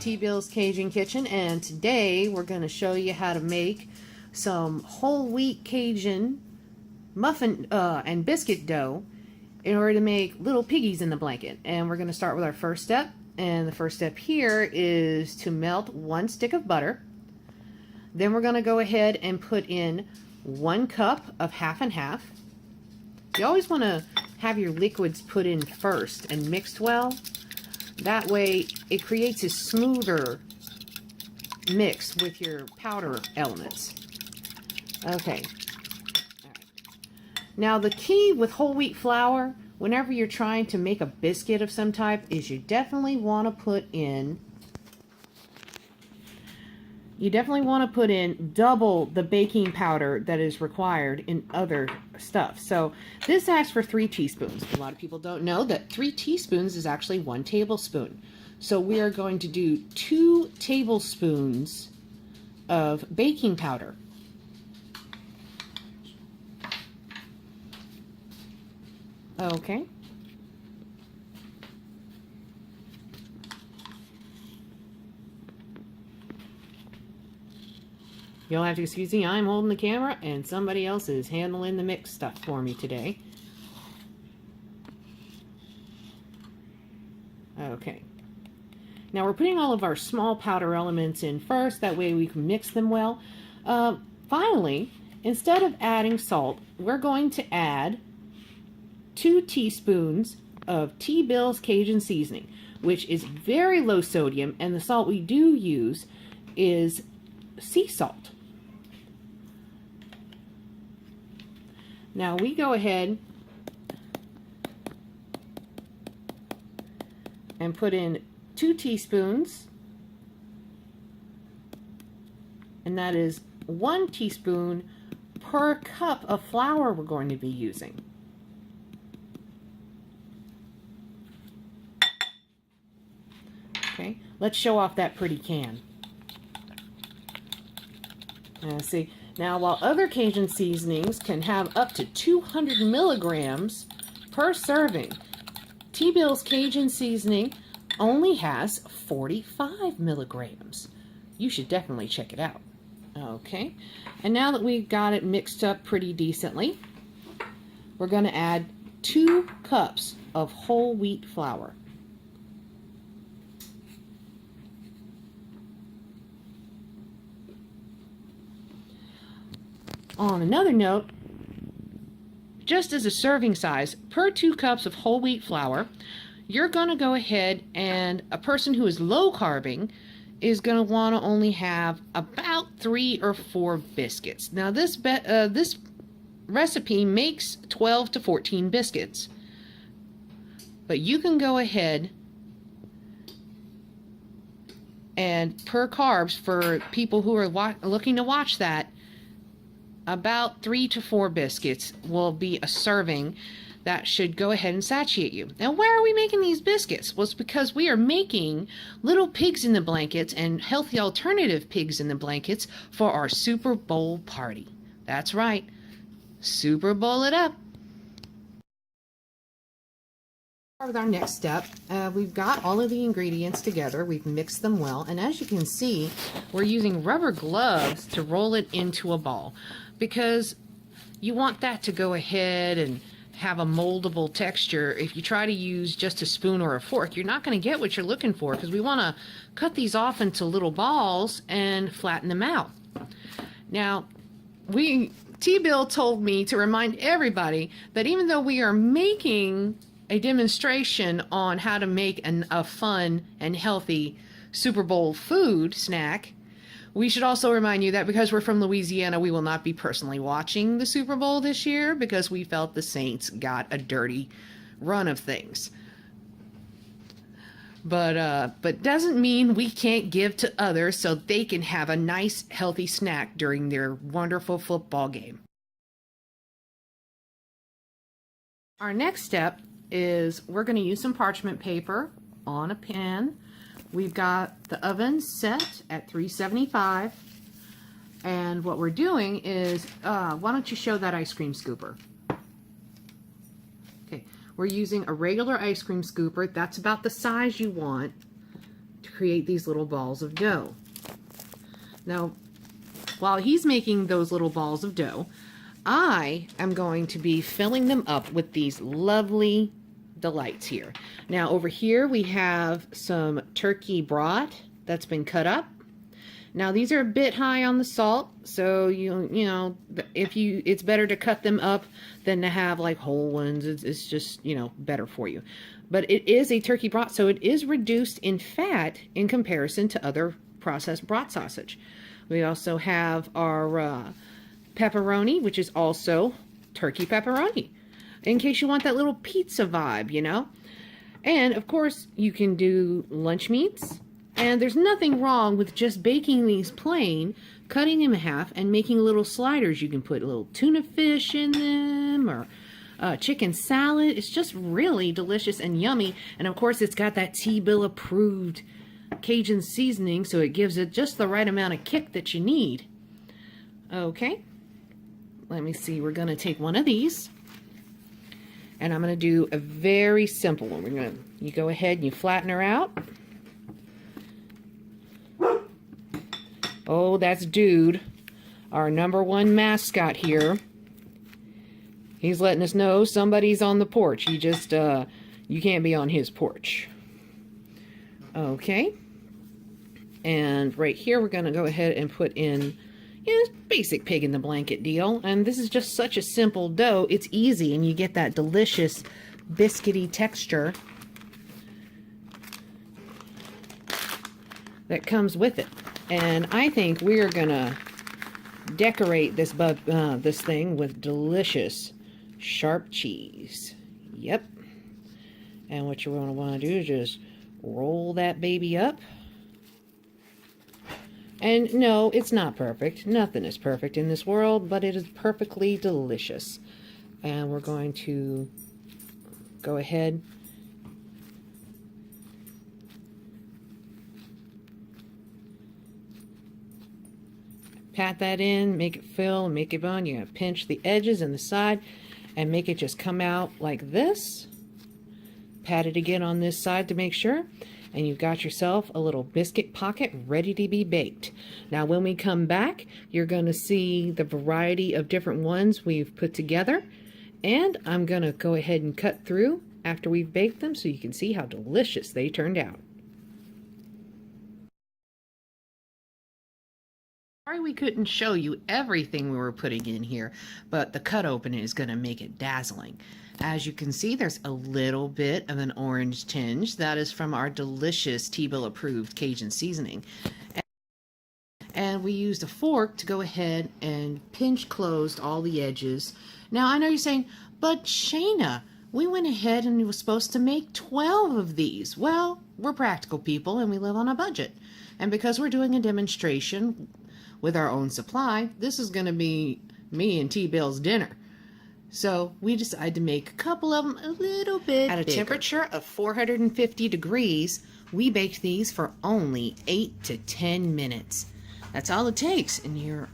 T-Bill's Cajun Kitchen, and today we're going to show you how to make some whole wheat Cajun muffin and biscuit dough in order to make little piggies in the blanket. And we're going to start with our first step, and the first step here is to melt 1 stick of butter. Then we're going to go ahead and put in 1 cup of half and half. You always want to have your liquids put in first and mixed well. That way it creates a smoother mix with your powder elements. Okay. All right. Now the key with whole wheat flour, whenever you're trying to make a biscuit of some type, is you definitely want to put in double the baking powder that is required in other stuff. So this asks for 3 teaspoons. A lot of people don't know that 3 teaspoons is actually 1 tablespoon. So we are going to do 2 tablespoons of baking powder. Okay. You'll have to excuse me, I'm holding the camera and somebody else is handling the mix stuff for me today. Okay. Now we're putting all of our small powder elements in first, that way we can mix them well. Finally, instead of adding salt, we're going to add 2 teaspoons of T-Bill's Cajun seasoning, which is very low sodium, and the salt we do use is sea salt. Now we go ahead and put in 2 teaspoons, and that is 1 teaspoon per cup of flour we're going to be using. Okay, let's show off that pretty can. See, now while other Cajun seasonings can have up to 200 milligrams per serving, T-Bill's Cajun seasoning only has 45 milligrams. You should definitely check it out. Okay, and now that we've got it mixed up pretty decently, we're going to add 2 cups of whole wheat flour. On another note, just as a serving size, per 2 cups of whole wheat flour, you're going to go ahead, and a person who is low carbing is going to want to only have about 3 or 4 biscuits. Now this recipe makes 12 to 14 biscuits, but you can go ahead and per carbs, for people who are looking to watch that, about 3 to 4 biscuits will be a serving that should go ahead and satiate you. Now, why are we making these biscuits? Well, it's because we are making little pigs in the blankets and healthy alternative pigs in the blankets for our Super Bowl party. That's right. Super Bowl it up. With our next step, we've got all of the ingredients together. We've mixed them well, and as you can see, we're using rubber gloves to roll it into a ball, because you want that to go ahead and have a moldable texture. If you try to use just a spoon or a fork, you're not going to get what you're looking for, because we want to cut these off into little balls and flatten them out. Now, T-Bill told me to remind everybody that even though we are making a demonstration on how to make a fun and healthy Super Bowl food snack, we should also remind you that because we're from Louisiana, we will not be personally watching the Super Bowl this year, because we felt the Saints got a dirty run of things. But doesn't mean we can't give to others so they can have a nice, healthy snack during their wonderful football game. Our next step is we're going to use some parchment paper on a pan. We've got the oven set at 375, and what we're doing is, why don't you show that ice cream scooper? Okay, we're using a regular ice cream scooper. That's about the size you want to create these little balls of dough. Now, while he's making those little balls of dough, I am going to be filling them up with these lovely delights here. Now over here we have some turkey brat that's been cut up. Now these are a bit high on the salt, so you know, it's better to cut them up than to have like whole ones. It's just, you know, better for you. But it is a turkey brat, so it is reduced in fat in comparison to other processed brat sausage. We also have our pepperoni, which is also turkey pepperoni, in case you want that little pizza vibe, you know. And of course you can do lunch meats, and there's nothing wrong with just baking these plain, cutting them in half and making little sliders. You can put a little tuna fish in them, or chicken salad. It's just really delicious and yummy. And of course it's got that T-Bill approved Cajun seasoning, so it gives it just the right amount of kick that you need. Okay, let me see. We're going to take one of these, and I'm going to do a very simple one. You go ahead and you flatten her out. Oh, that's Dude, our #1 mascot here. He's letting us know somebody's on the porch. He just, you can't be on his porch. Okay. And right here, we're going to go ahead and put in, basic pig in the blanket deal. And this is just such a simple dough. It's easy, and you get that delicious biscuity texture that comes with it. And I think we're going to decorate this thing with delicious sharp cheese. Yep. And what you're going to want to do is just roll that baby up. And no, it's not perfect. Nothing is perfect in this world, but it is perfectly delicious. And we're going to go ahead pat that in, make it fill, make it bone. You're going to pinch the edges and the side and make it just come out like this. Pat it again on this side to make sure. And you've got yourself a little biscuit pocket ready to be baked. Now when we come back, you're going to see the variety of different ones we've put together. And I'm going to go ahead and cut through after we've baked them so you can see how delicious they turned out. Sorry we couldn't show you everything we were putting in here, but the cut open is going to make it dazzling. As you can see, there's a little bit of an orange tinge. That is from our delicious T-Bill approved Cajun seasoning. And we used a fork to go ahead and pinch closed all the edges. Now I know you're saying, but Shana, we went ahead and we were supposed to make 12 of these. Well, we're practical people and we live on a budget. And because we're doing a demonstration with our own supply, this is going to be me and T-Bill's dinner. So we decided to make a couple of them a little bit at a temperature of 450 degrees. We baked these for only 8 to 10 minutes. That's all it takes. And you're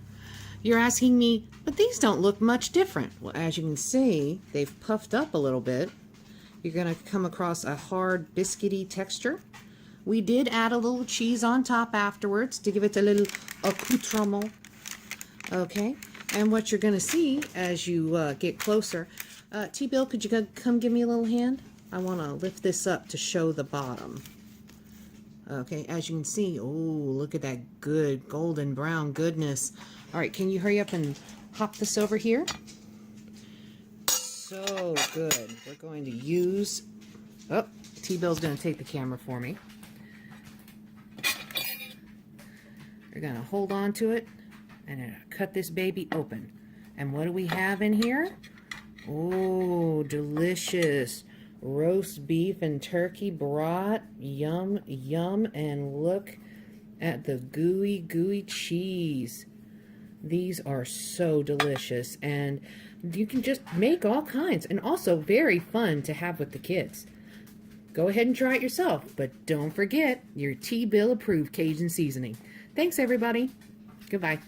asking me, but these don't look much different. Well, as you can see, they've puffed up a little bit. You're going to come across a hard biscuity texture. We did add a little cheese on top afterwards to give it a little accoutrement. Okay, and what you're going to see as you get closer, T-Bill, could you come give me a little hand? I want to lift this up to show the bottom. Okay, as you can see, oh, look at that good golden brown goodness. All right, can you hurry up and hop this over here? So good. We're going to use, oh, T-Bill's going to take the camera for me. You're going to hold on to it and cut this baby open. And what do we have in here? Oh, delicious roast beef and turkey brat. Yum, yum. And look at the gooey, gooey cheese. These are so delicious. And you can just make all kinds. And also very fun to have with the kids. Go ahead and try it yourself. But don't forget your T-Bill approved Cajun seasoning. Thanks, everybody. Goodbye.